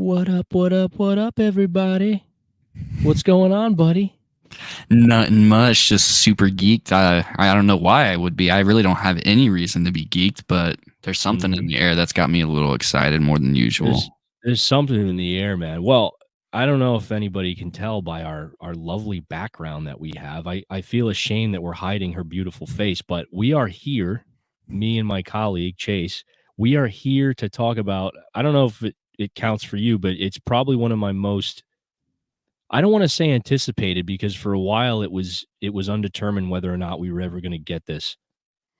What up, what up, what up, everybody? What's going on, buddy? Nothing much, just super geeked. I don't know why I would be. I really don't have any reason to be geeked, but there's something in the air that's got me a little excited more than There's usual. there's something in the air, man. Well, I don't know if anybody can tell by our lovely background that we have. I feel ashamed that we're hiding her beautiful face, but we are here, me and my colleague Chase. We are here to talk about. I don't know if it counts for you, but it's probably one of my most. I don't want to say anticipated because for a while it was undetermined whether or not we were ever going to get this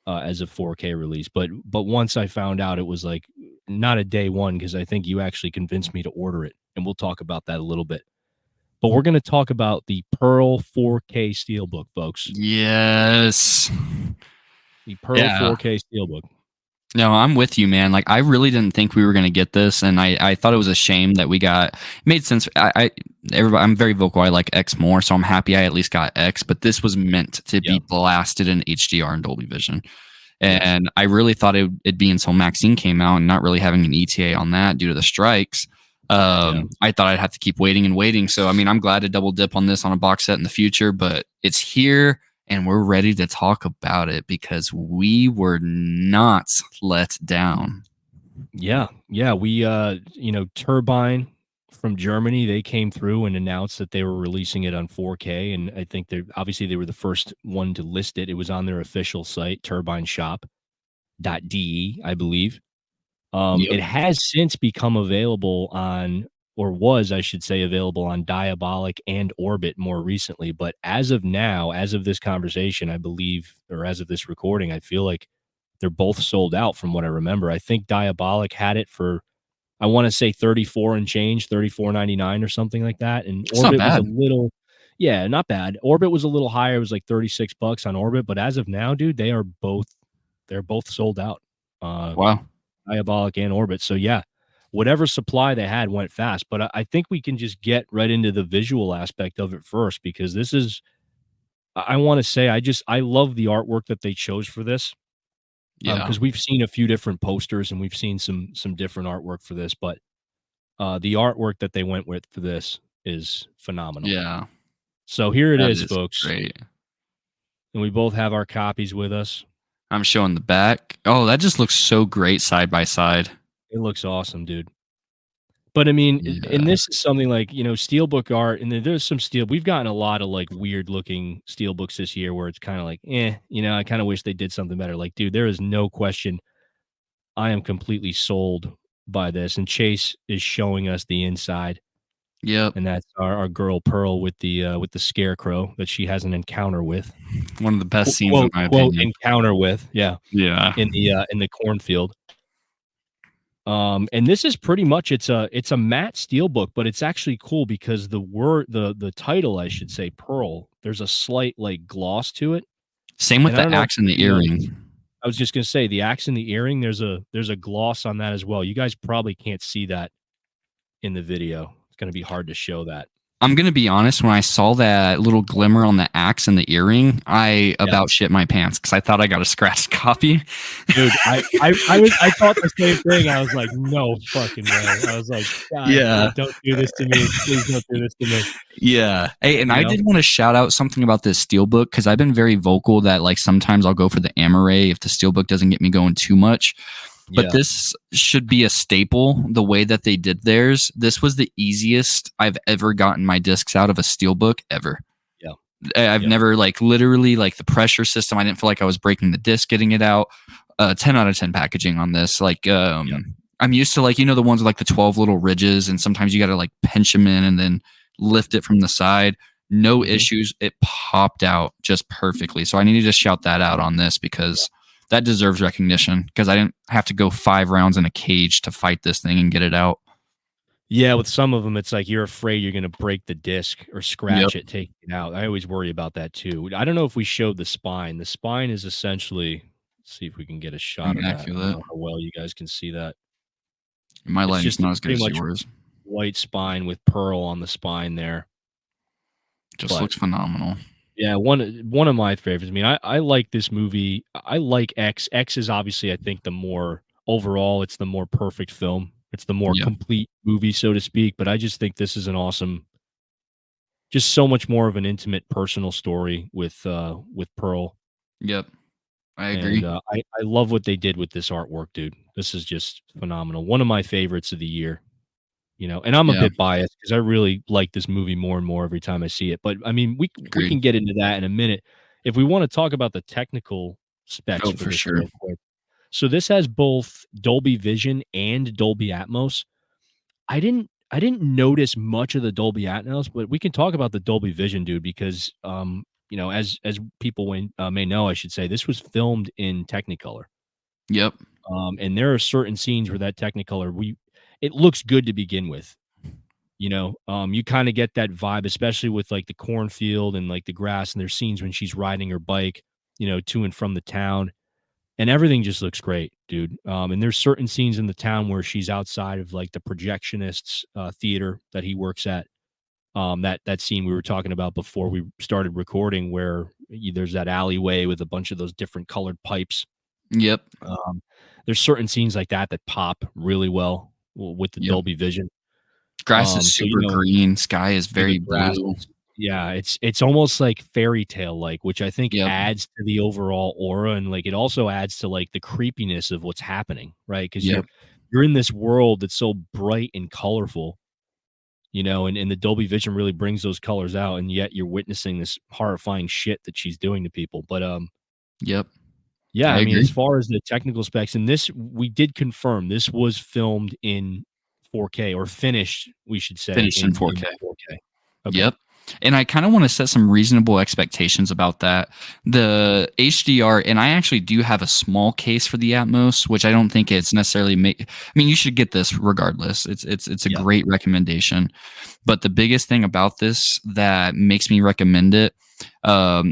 as a 4K release. But once I found out, it was like not a day one because I think you actually convinced me to order it, and we'll talk about that a little bit. But we're going to talk about the Pearl 4K Steelbook, folks. Yes. The Pearl Yeah. 4K Steelbook. No, I'm with you, man. Like I really didn't think we were gonna get this, and I thought it was a shame that we got. It made sense. I'm very vocal. I like X more, so I'm happy I at least got X. But this was meant to be Yep. blasted in HDR and Dolby Vision, Yes. and I really thought it'd be until Maxine came out and not really having an ETA on that due to the strikes. Yeah. I thought I'd have to keep waiting and waiting. So I mean, I'm glad to double dip on this on a box set in the future, but it's here and we're ready to talk about it because we were not let down. Yeah. Yeah. Turbine from Germany, they came through and announced that they were releasing it on 4K. And I think they were the first one to list it. It was on their official site, turbineshops.de, I believe. Yep. It has since become available on, or was, I should say, available on Diabolic and Orbit more recently. But as of now, as of this conversation, I believe, or as of this recording, I feel like they're both sold out from what I remember. I think Diabolic had it for, I want to say 34 and change, 34.99 or something like that. And It's not Orbit was a bad. little, yeah, not bad. Orbit was a little higher. It was like $36 on Orbit. But as of now, dude, they're both sold out. Uh, Wow. Diabolic and Orbit. So yeah, whatever supply they had went fast. But I think we can just get right into the visual aspect of it first because this is. I want to say I love the artwork that they chose for this Yeah. because we've seen a few different posters and we've seen some different artwork for this, but the artwork that they went with for this is phenomenal. Yeah. So here it That is, is folks, great. and we both have our copies with us. I'm showing the back. Oh, that just looks so great side by side. It looks awesome, dude. But I mean, and Yeah. this is something like, steelbook art, and there's some steel. We've gotten a lot of like weird looking steelbooks this year where it's kind of like, I kind of wish they did something better. Like, dude, there is no question. I am completely sold by this. And Chase is showing us the inside, Yep. and that's our girl Pearl with the scarecrow that she has an encounter with. One of the best scenes in my Quote opinion. encounter with, yeah, Yeah. in the cornfield. And this is pretty much it's a matte steelbook, but it's actually cool because the title, I should say, Pearl, there's a slight like gloss to it. Same with And I the don't know if axe and the you noticed. earring. I was just gonna say the axe and the earring, there's a gloss on that as well. You guys probably can't see that in the video. It's gonna be hard to show that. I'm gonna be honest. When I saw that little glimmer on the axe and the earring, I Yeah. about shit my pants because I thought I got a scratched copy. Dude, I thought the same thing. I was like, no fucking way. I was like, God, Yeah, don't do this to me. Please don't do this to me. yeah. Hey, and You I know? did want to shout out something about this steelbook because I've been very vocal that like sometimes I'll go for the Amaray if the steelbook doesn't get me going too much. But Yeah. this should be a staple. The way that they did theirs, this was the easiest I've ever gotten my discs out of a steelbook ever. Yeah. I've Yeah. never like literally like the pressure system. I didn't feel like I was breaking the disc getting it out. 10 out of 10 packaging on this. Like Yeah. I'm used to like the ones with like the 12 little ridges, and sometimes you got to like pinch them in and then lift it from the side. No Mhm. issues. It popped out just perfectly. So I needed to shout that out on this because that deserves recognition because I didn't have to go 5 rounds in a cage to fight this thing and get it out. Yeah, with some of them, it's like you're afraid you're gonna break the disc or Yep. scratch it taking it out. I always worry about that too. I don't know if we showed the spine. The spine is essentially, let's see if we can get a shot of that. I don't Immaculate. know how well you guys can see that. My It's lighting's just not as good pretty as much yours. white spine with pearl on the spine there. Just But looks phenomenal. yeah, one of my favorites. I mean, I like this movie. I like X. X is obviously, I think, the more overall, it's the more perfect film. It's the more Yeah. complete movie, so to speak. But I just think this is an awesome, just so much more of an intimate, personal story with Pearl. Yep. I And agree. I love what they did with this artwork, dude. This is just phenomenal. One of my favorites of the year. And I'm a Yeah. bit biased because I really like this movie more and more every time I see it. But I mean, we Agreed. can get into that in a minute. If we want to talk about the technical specs Oh, for for this sure. real quick. So this has both Dolby Vision and Dolby Atmos. I didn't notice much of the Dolby Atmos, but we can talk about the Dolby Vision, dude, because as people may know, I should say, this was filmed in Technicolor. Yep. And there are certain scenes where that Technicolor, it looks good to begin with. You kind of get that vibe, especially with like the cornfield and like the grass. And there's scenes when she's riding her bike, to and from the town, and everything just looks great, dude. And there's certain scenes in the town where she's outside of like the projectionist's theater that he works at. That scene we were talking about before we started recording, where there's that alleyway with a bunch of those different colored pipes. Yep. Um, there's certain scenes like that pop really well with the Yep. Dolby Vision. Grass is So super green. Sky is the very grass blue. is, yeah, it's almost like fairy tale like, which I think Yep. adds to the overall aura, and like it also adds to like the creepiness of what's happening, right? Because Yep. you're in this world that's so bright and colorful, and the Dolby Vision really brings those colors out, and yet you're witnessing this horrifying shit that she's doing to people. But Yep. yeah, I I mean, as agree. far as the technical specs, and this we did confirm this was filmed in 4K, or finished, we should say, Finished in in 4K. 4K. Okay. Yep. And I kind of want to set some reasonable expectations about that. The HDR, and I actually do have a small case for the Atmos, which I don't think it's necessarily I mean, you should get this regardless. It's a Yeah. great recommendation. But the biggest thing about this that makes me recommend it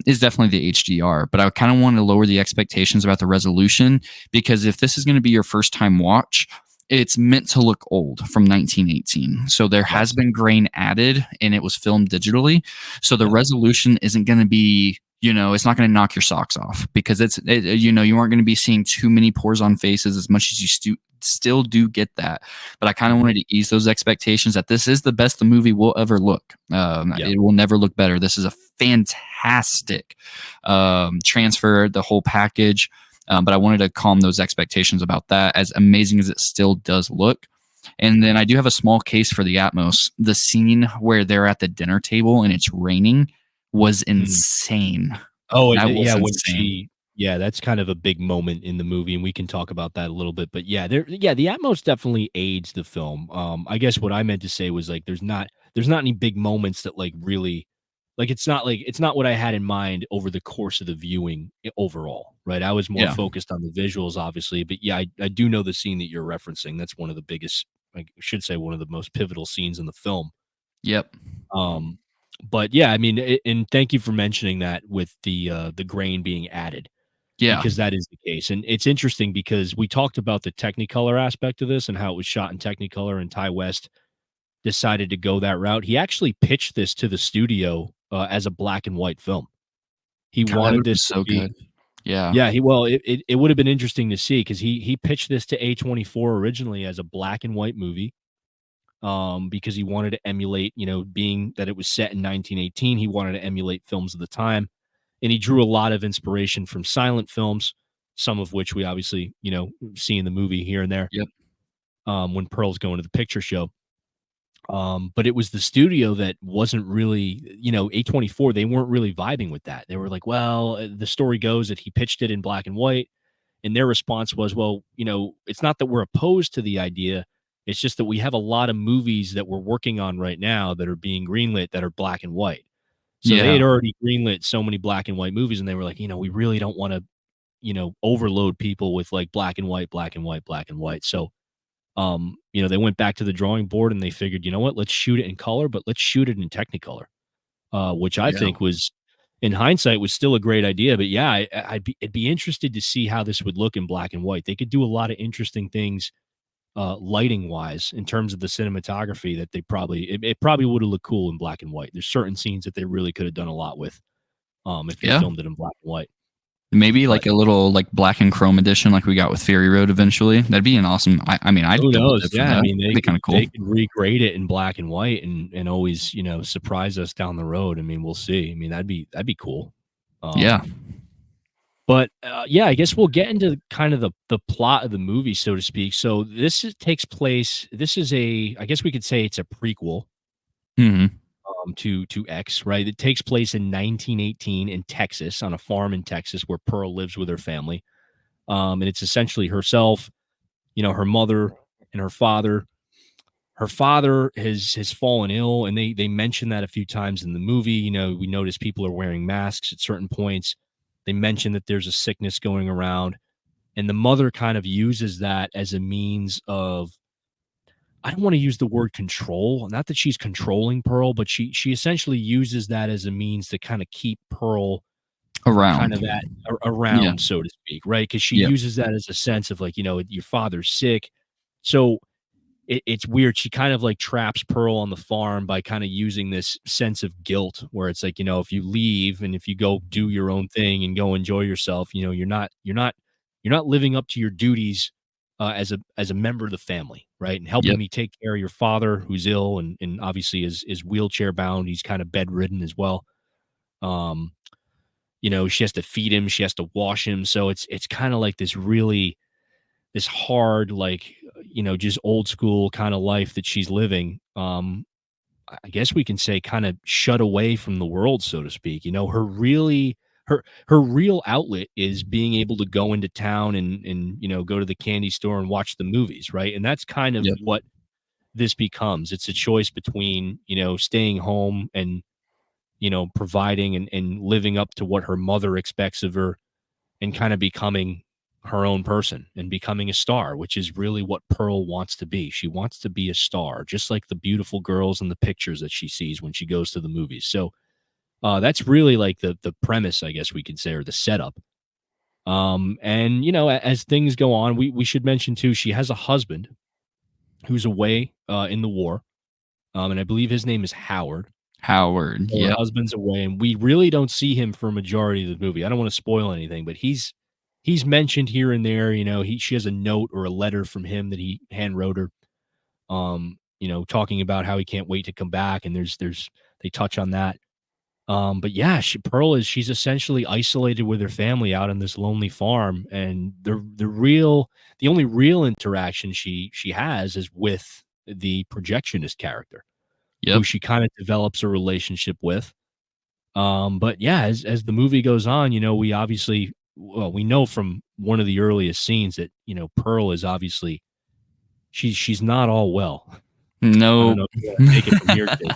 is definitely the HDR. But I kind of want to lower the expectations about the resolution, because if this is going to be your first time watch, it's meant to look old, from 1918. So there has Yes. been grain added, and it was filmed digitally. So the Yeah. resolution isn't going to be, it's not going to knock your socks off, because you aren't going to be seeing too many pores on faces as much as you still do get that. But I kind of Mhm. wanted to ease those expectations that this is the best the movie will ever look. Yeah. It will never look better. This is a fantastic transfer, the whole package. But I wanted to calm those expectations about that, as amazing as it still does look. And then I do have a small case for the Atmos. The scene where they're at the dinner table and it's raining was Mhm. insane. Oh, That yeah, was when insane. that's kind of a big moment in the movie, and we can talk about that a little bit. But yeah, the Atmos definitely aids the film. I guess what I meant to say was like there's not any big moments that like really, it's not what I had in mind over the course of the viewing overall, right? I was more Yeah. focused on the visuals, obviously, but yeah, I do know the scene that you're referencing. That's one of the biggest, I should say, one of the most pivotal scenes in the film. Yep. Um, but yeah, I mean, and thank you for mentioning that with the grain being added, Yeah. because that is the case. And it's interesting because we talked about the Technicolor aspect of this and how it was shot in Technicolor, and Ty West decided to go that route. He actually pitched this to the studio as a black and white film. He God, that would wanted have been this to so be, good. Yeah. yeah, it would have been interesting to see, because he pitched this to A24 originally as a black and white movie. Because he wanted to emulate, being that it was set in 1918, he wanted to emulate films of the time, and he drew a lot of inspiration from silent films, some of which we obviously, see in the movie here and there. Yep. When Pearl's going to the picture show. But it was the studio that wasn't really, A24, they weren't really vibing with that. They were like, well, the story goes that he pitched it in black and white. And their response was, well, it's not that we're opposed to the idea. It's just that we have a lot of movies that we're working on right now that are being greenlit that are black and white. So they had Yeah. already greenlit so many black and white movies, and they were like, we really don't want to, overload people with like black and white, black and white, black and white. So, they went back to the drawing board and they figured, you know what, let's shoot it in color, but let's shoot it in Technicolor, which I Yeah. think was, in hindsight, was still a great idea. But yeah, I'd be interested to see how this would look in black and white. They could do a lot of interesting things, lighting wise, in terms of the cinematography, that it probably would have looked cool in black and white. There's certain scenes that they really could have done a lot with, if they Yeah. filmed it in black and white. Maybe But like a little like black and chrome edition, like we got with Fury Road eventually. That'd be an awesome. I mean, I'd who double knows? dip for Yeah, I that. mean, That'd be kind of cool. they could regrade it in black and white and always, you know, surprise us down the road. I mean, we'll see. I mean, that'd be cool. Yeah. But yeah, I guess we'll get into kind of the plot of the movie, so to speak. So takes place. This is I guess we could say it's a prequel Hmm. to X, right? It takes place in 1918 in Texas on a farm in Texas where Pearl lives with her family. And it's essentially herself, you know, her mother and her father. Her father has fallen ill, and they mention that a few times in the movie. You know, we notice people are wearing masks at certain points. They mention that there's a sickness going around, and the mother kind of uses that as a means of, I don't want to use the word control, not that she's controlling Pearl, but she essentially uses that as a means to kind of keep Pearl kind Around. of Yeah. around, so to speak, right? Because she Yep. uses that as a sense of like, you know, your father's sick. So it's weird. She kind of like traps Pearl on the farm by kind of using this sense of guilt where it's like, you know, if you leave and if you go do your own thing and go enjoy yourself, you know, you're not living up to your duties as a member of the family, right? And helping Yep. me take care of your father who's ill and obviously is wheelchair bound. He's kind of bedridden as well. Um, you know, she has to feed him, she has to wash him. So it's kind of like this hard, like, you know, just old school kind of life that she's living. I guess we can say kind of shut away from the world, so to speak. You know, her real outlet is being able to go into town and you know, go to the candy store and watch the movies, right? And that's kind of Yep. what this becomes. It's a choice between, you know, staying home and, you know, providing and living up to what her mother expects of her and kind of becoming her own person and becoming a star, which is really what Pearl wants to be. She wants to be a star, just like the beautiful girls in the pictures that she sees when she goes to the movies. So that's really like the premise, I guess we could say, or the setup. And you know, as things go on, we should mention too, she has a husband who's away in the war, and I believe his name is Howard. Howard. So her Yep. husband's away, and we really don't see him for a majority of the movie. I don't want to spoil anything, but he's mentioned here and there. You know, she has a note or a letter from him that he hand wrote her. You know, talking about how he can't wait to come back, and there's they touch on that. But yeah, Pearl she's essentially isolated with her family out on this lonely farm, and the only real interaction she has is with the projectionist character, who Yep. she kind of develops a relationship with. But yeah, as the movie goes on, you know, we obviously, well, we know from one of the earliest scenes that, you know, Pearl is obviously she's not all well. I don't No. know if you want to take it from your take.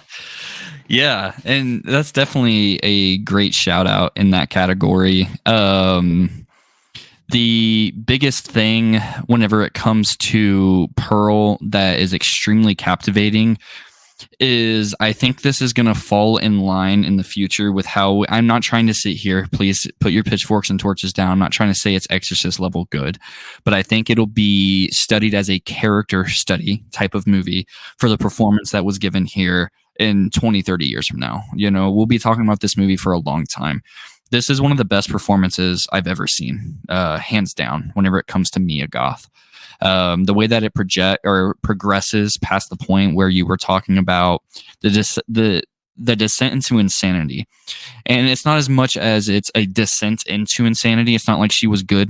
Yeah, and that's definitely a great shout out in that category. The biggest thing whenever it comes to Pearl that is extremely captivating is I think this is going to fall in line in the future with how I'm not trying to sit here. Please put your pitchforks and torches down. I'm not trying to say it's Exorcist level good, but I think it'll be studied as a character study type of movie for the performance that was given here in 20, 30 years from now. You know, we'll be talking about this movie for a long time. This is one of the best performances I've ever seen, hands down, whenever it comes to Mia Goth. The way that it progresses past the point where you were talking about the descent into insanity, and it's not as much as it's a descent into insanity. It's not like she was good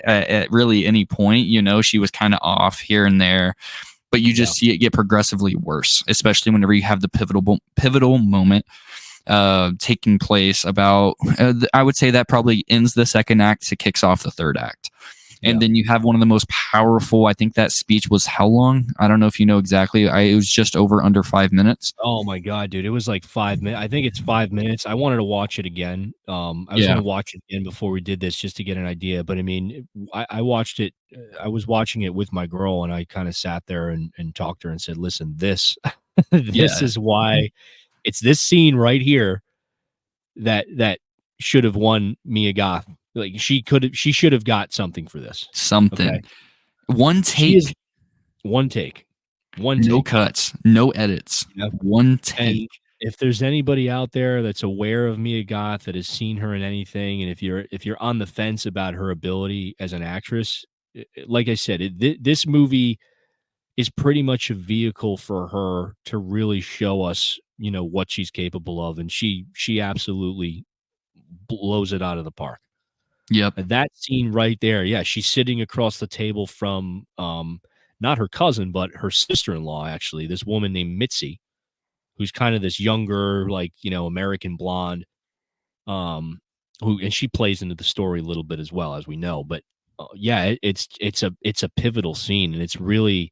at really any point. You know, she was kind of off here and there, but you just see it get progressively worse, especially whenever you have the pivotal moment taking place about I would say that probably ends the second act to kicks off the third act. And then you have one of the most powerful, I think that speech was how long? I don't know if you know exactly. It was just under 5 minutes. Oh my god, dude. It was like 5 minutes. I think it's 5 minutes. I wanted to watch it again. I was Yeah. gonna watch it again before we did this just to get an idea. But I mean, I watched it. I was watching it with my girl, and I kind of sat there and talked to her and said, "Listen, this this Yeah. is why it's this scene right here that should have won Mia Goth. Like she should have got something for this. Okay, Something. One she is take. one take, one No take. cuts. No edits. You know? One And take. if there's anybody out there that's aware of Mia Goth that has seen her in anything, and if you're on the fence about her ability as an actress, like I said, this movie is pretty much a vehicle for her to really show us, what she's capable of, and she absolutely blows it out of the park. Yep. And that scene right there, yeah, she's sitting across the table from not her cousin, but her sister-in-law, actually, this woman named Mitzi, who's kind of this younger, like, American blonde, and she plays into the story a little bit as well, as we know. But yeah, it's a pivotal scene, and it's really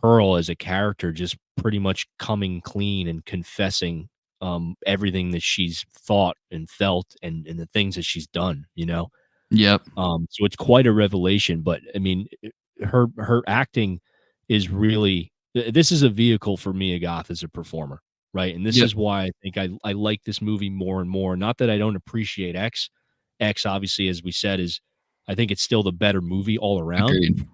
Pearl as a character just pretty much coming clean and confessing everything that she's thought and felt, and the things that she's done. Yep. So it's quite a revelation, but I mean, her acting is really this is a vehicle for Mia Goth as a performer, right? And this Yep. is why I think I like this movie more and more. Not that I don't appreciate X. X, obviously, as we said, is I think it's still the better movie all around. Agreed.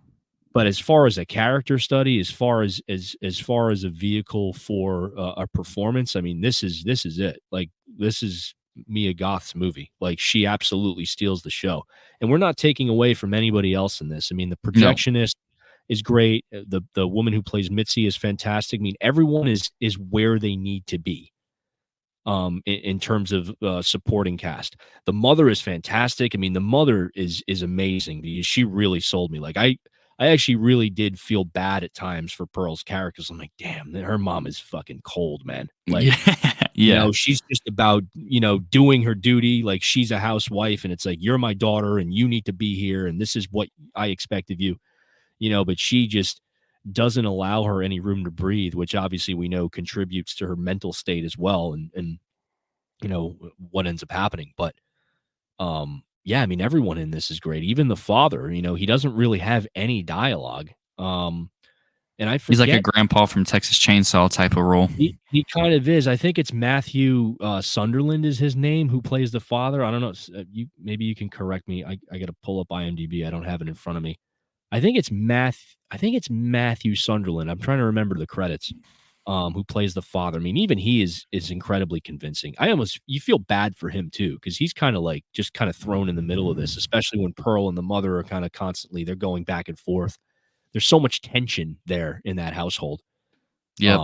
But as far as a character study, as far as a vehicle for a performance, I mean, this is it. Like, this is Mia Goth's movie. Like, she absolutely steals the show, and we're not taking away from anybody else in this. I mean, the No. projectionist is great. The woman who plays Mitzi is fantastic. I mean, everyone is where they need to be in terms of supporting cast. The mother is fantastic. I mean, the mother is amazing because she really sold me. Like, I actually really did feel bad at times for Pearl's character. I'm like, damn, her mom is fucking cold, man. Like, Yeah. Yeah. she's just about, doing her duty. Like, she's a housewife, and it's like, you're my daughter and you need to be here, and this is what I expect of you, but she just doesn't allow her any room to breathe, which obviously we know contributes to her mental state as well. And what ends up happening. But yeah, I mean, everyone in this is great. Even the father, he doesn't really have any dialogue. And I He's like a forget, grandpa from Texas Chainsaw type of role. he kind of is. I think it's Matthew Sunderland is his name, who plays the father. I don't know. Maybe you can correct me. I got to pull up IMDb. I don't have it in front of me. I think it's Matthew Sunderland. I'm trying to remember the credits. Who plays the father. I mean, even he is incredibly convincing. You feel bad for him too, because he's kind of like just kind of thrown in the middle of this, especially when Pearl and the mother are kind of constantly they're going back and forth. There's so much tension there in that household. Yep.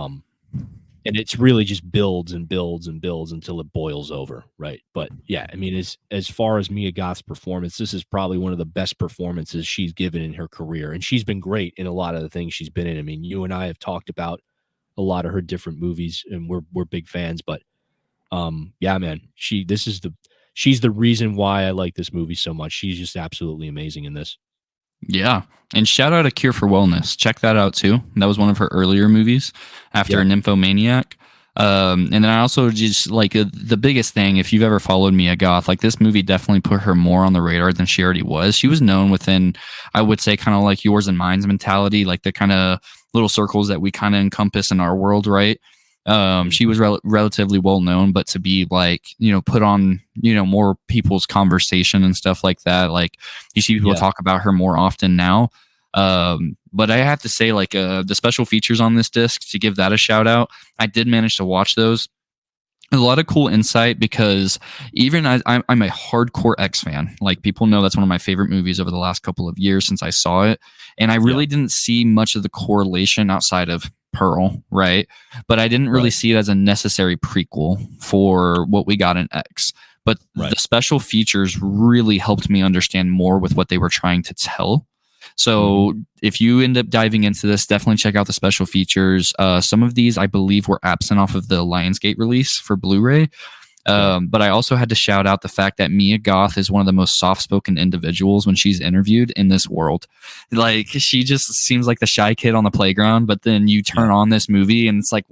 And it's really just builds and builds and builds until it boils over, right? But yeah, I mean, as far as Mia Goth's performance, this is probably one of the best performances she's given in her career, and she's been great in a lot of the things she's been in. I mean, you and I have talked about a lot of her different movies, and we're big fans. But yeah, man, she's the reason why I like this movie so much. She's just absolutely amazing in this. Yeah. And shout out A Cure for Wellness. Check that out too. That was one of her earlier movies after Yep. Nymphomaniac. And then I also just like the biggest thing, if you've ever followed Mia Goth, like this movie definitely put her more on the radar than she already was. She was known within, I would say, kind of like yours and mine's mentality, like the kind of little circles that we kind of encompass in our world, right? She was relatively well known, but to be like, put on, more people's conversation and stuff like that. Like you see people talk about her more often now. But I have to say, like, the special features on this disc, to give that a shout out, I did manage to watch those. A lot of cool insight, because even I'm a hardcore X fan. Like, people know that's one of my favorite movies over the last couple of years since I saw it. And I really didn't see much of the correlation outside of Pearl, right? But I didn't really see it as a necessary prequel for what we got in X. But the special features really helped me understand more with what they were trying to tell. So if you end up diving into this, definitely check out the special features. Some of these, I believe, were absent off of the Lionsgate release for Blu-ray. But I also had to shout out the fact that Mia Goth is one of the most soft-spoken individuals when she's interviewed in this world. Like, she just seems like the shy kid on the playground, but then you turn on this movie and it's like,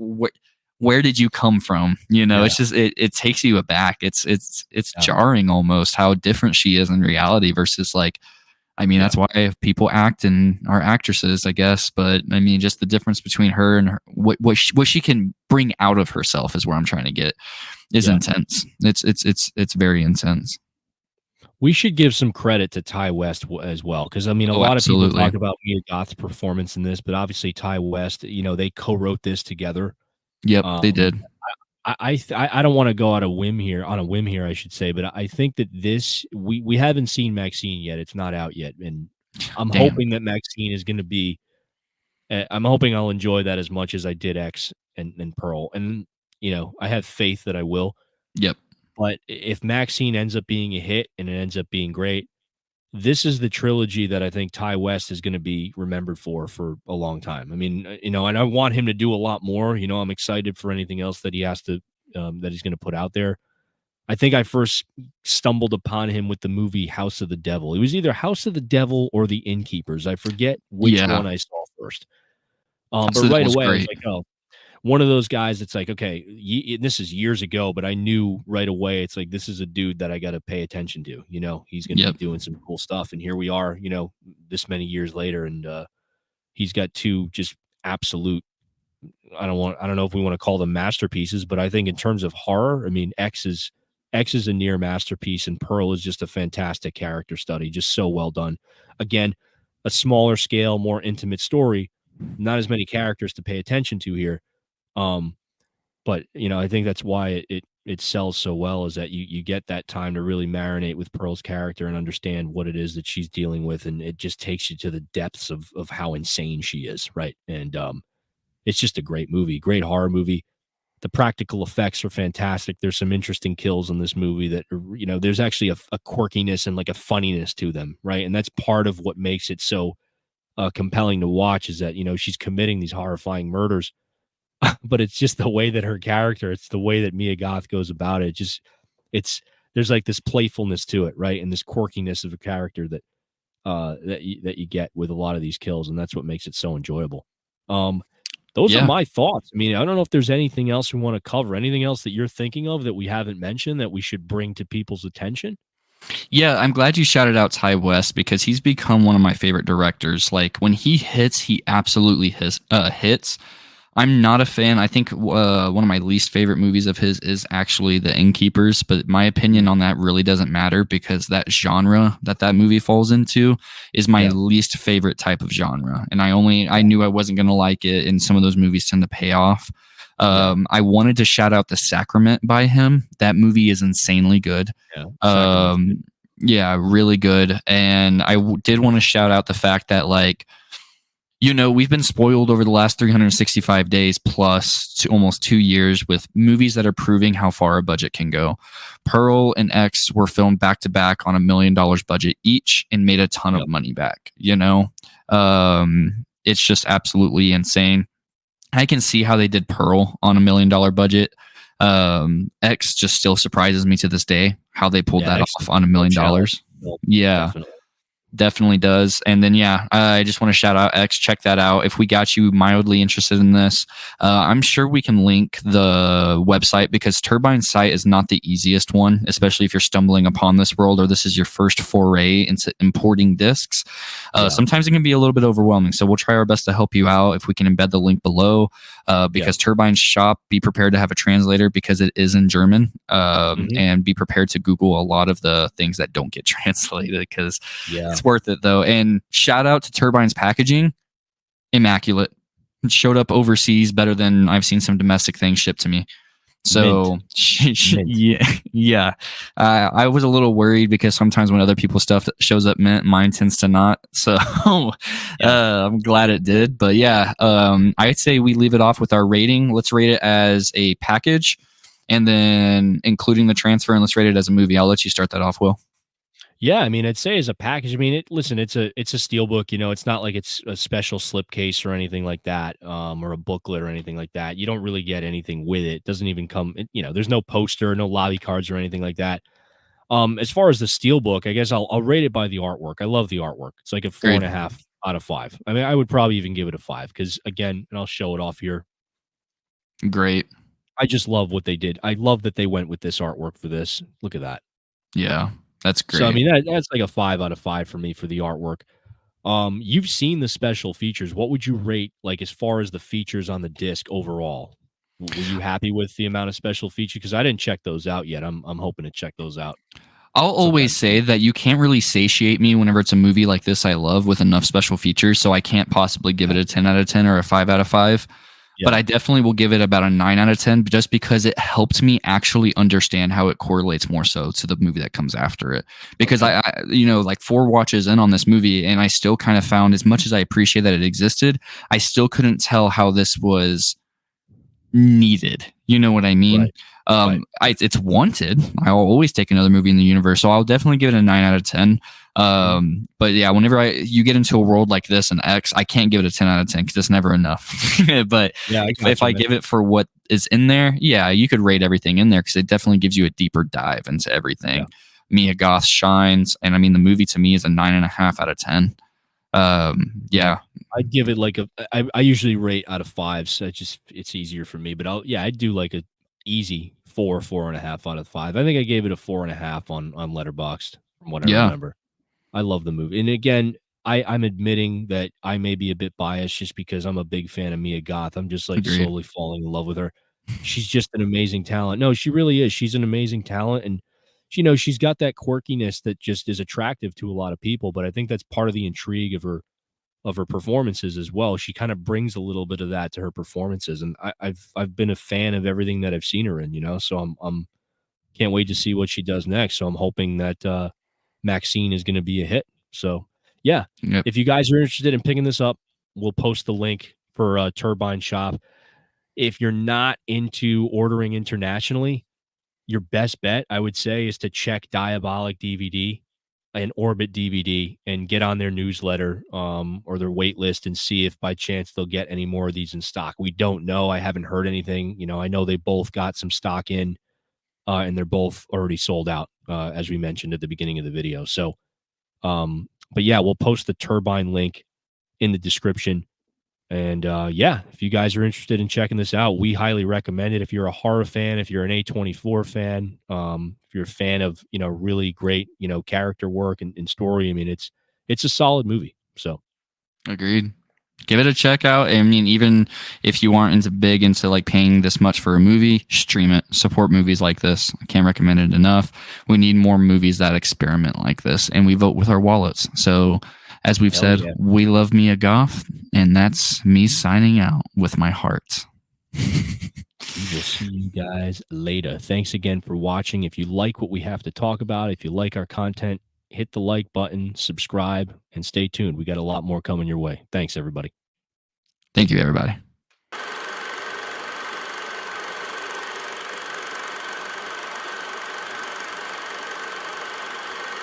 where did you come from? It's just, it takes you aback. It's jarring almost how different she is in reality versus, like, I mean, that's why people act and are actresses, I guess. But I mean, just the difference between her and what she can bring out of herself is where I'm trying to get is intense. It's very intense. We should give some credit to Ty West as well, because I mean, a lot of people talk about Mia Goth's performance in this, but obviously Ty West, they co-wrote this together. Yep, they did. I don't want to go out a whim here on a whim here, I should say, but I think that this we haven't seen Maxine yet. It's not out yet, and I'm Damn. hoping that Maxine is going to be. I'm hoping I'll enjoy that as much as I did X and Pearl, and I have faith that I will. Yep. But if Maxine ends up being a hit and it ends up being great, this is the trilogy that I think Ty West is going to be remembered for a long time. I mean, and I want him to do a lot more. I'm excited for anything else that he has to that he's going to put out there. I think I first stumbled upon him with the movie House of the Devil. It was either House of the Devil or The Innkeepers. I forget which Yeah. one I saw first. House But of the right Devil's away I was great. like, oh, one of those guys that's like, okay, this is years ago, but I knew right away it's like, this is a dude that I got to pay attention to. He's going to be Yep. doing some cool stuff. And here we are, this many years later. And he's got two just absolute, I don't know if we want to call them masterpieces, but I think in terms of horror, I mean, X is a near masterpiece, and Pearl is just a fantastic character study, just so well done. Again, a smaller scale, more intimate story, not as many characters to pay attention to here. But I think that's why it sells so well, is that you get that time to really marinate with Pearl's character and understand what it is that she's dealing with, and it just takes you to the depths of how insane she is, right? And it's just a great movie, great horror movie. The practical effects are fantastic. There's some interesting kills in this movie that there's actually a quirkiness and like a funniness to them, right? And that's part of what makes it so compelling to watch, is that she's committing these horrifying murders. But it's just the way that her character, it's the way that Mia Goth goes about it. It's there's like this playfulness to it, right? And this quirkiness of a character that you get with a lot of these kills, and that's what makes it so enjoyable. Those are my thoughts. I mean, I don't know if there's anything else we want to cover, anything else that you're thinking of that we haven't mentioned that we should bring to people's attention. Yeah, I'm glad you shouted out Ty West because he's become one of my favorite directors. Like when he hits, he absolutely hits. I'm not a fan. I think one of my least favorite movies of his is actually The Innkeepers, but my opinion on that really doesn't matter because that genre that movie falls into is my least favorite type of genre. And I knew I wasn't going to like it, and some of those movies tend to pay off. I wanted to shout out The Sacrament by him. That movie is insanely good. Yeah, really good. And I did want to shout out the fact that we've been spoiled over the last 365 days plus to almost 2 years with movies that are proving how far a budget can go. Pearl and X were filmed back to back on $1 million budget each and made a ton of money back. It's just absolutely insane. I can see how they did Pearl on $1 million budget. X just still surprises me to this day how they pulled that off on $1 million. Yeah. Definitely does. And then, I just want to shout out X. Check that out. If we got you mildly interested in this, I'm sure we can link the website because Turbine's site is not the easiest one, especially if you're stumbling upon this world or this is your first foray into importing discs. Sometimes it can be a little bit overwhelming. So we'll try our best to help you out if we can embed the link below because Turbine's shop, be prepared to have a translator because it is in German and be prepared to Google a lot of the things that don't get translated because it's worth it though. And shout out to Turbine's packaging, immaculate. It showed up overseas better than I've seen some domestic things shipped to me. So I was a little worried because sometimes when other people's stuff shows up mint, mine tends to not. So I'm glad it did. But I'd say we leave it off with our rating. Let's rate it as a package, and then including the transfer, and let's rate it as a movie. I'll let you start that off, Will. Yeah, I mean, I'd say as a package, I mean, it's a Steelbook, it's not like it's a special slipcase or anything like that, or a booklet or anything like that. You don't really get anything with it. It doesn't even come, there's no poster, no lobby cards or anything like that. As far as the Steelbook, I guess I'll rate it by the artwork. I love the artwork. It's like a 4.5 out of 5. I mean, I would probably even give it a 5 because again, and I'll show it off here. Great. I just love what they did. I love that they went with this artwork for this. Look at that. Yeah. That's great. So, I mean, that's like a 5 out of 5 for me for the artwork. You've seen the special features. What would you rate, like, as far as the features on the disc overall? Were you happy with the amount of special features? Because I didn't check those out yet. I'm hoping to check those out. I'll always say that you can't really satiate me whenever it's a movie like this I love with enough special features, so I can't possibly give it a 10 out of 10 or a 5 out of 5. but Yeah. I definitely will give it about a 9 out of 10 just because it helped me actually understand how it correlates more so to the movie that comes after it. Because Okay. like 4 watches in on this movie, and I still kind of found, as much as I appreciate that it existed, I still couldn't tell how this was needed. You know what I mean? Right. Right. It's wanted. I'll always take another movie in the universe, so I'll definitely give it a 9 out of 10. Mhm. But yeah, whenever you get into a world like this and X, I can't give it a 10 out of 10 because it's never enough. But Yeah, I if gotcha, I man. give it for what is in there, yeah, you could rate everything in there because it definitely gives you a deeper dive into Yeah. everything. Mia Goth shines, and I mean the movie to me is a 9.5 out of 10. Yeah. Yeah, I'd give it like I usually rate out of 5, so it's easier for me, but I'd do like a easy 4, 4.5 out of 5. I think I gave it a 4.5 on Letterboxd from what I yeah, remember. I love the movie, and again, I'm admitting that I may be a bit biased just because I'm a big fan of Mia Goth. I'm just, like, agreed. slowly falling in love with her. She's just an amazing talent. No, she really is. She's an amazing talent, and she's got that quirkiness that just is attractive to a lot of people, but I think that's part of the intrigue of her performances as well. She kind of brings a little bit of that to her performances, and I've been a fan of everything that I've seen her in, so I'm can't wait to see what she does next. So I'm hoping that Maxine is going to be a hit. So yeah, Yep, if you guys are interested in picking this up, we'll post the link for Turbine Shop. If you're not into ordering internationally, your best bet, I would say, is to check Diabolic DVD and Orbit DVD and get on their newsletter or their wait list and see if by chance they'll get any more of these in stock. We don't know. I haven't heard anything. I know they both got some stock in and they're both already sold out, as we mentioned at the beginning of the video. So, but yeah, we'll post the Turbine link in the description. And yeah, if you guys are interested in checking this out, we highly recommend it. If you're a horror fan, if you're an A24 fan, if you're a fan of really great character work and story, I mean it's a solid movie. So agreed. Give it a check out. I mean, even if you aren't into like paying this much for a movie, stream it. Support movies like this. I can't recommend it enough. We need more movies that experiment like this, and we vote with our wallets. So, as we've hell said, yeah. we love Mia Goth, and that's me signing out with my heart. We will see you guys later. Thanks again for watching. If you like what we have to talk about, if you like our content, hit the like button, subscribe, and stay tuned. We got a lot more coming your way. Thanks, everybody. Thank you, everybody.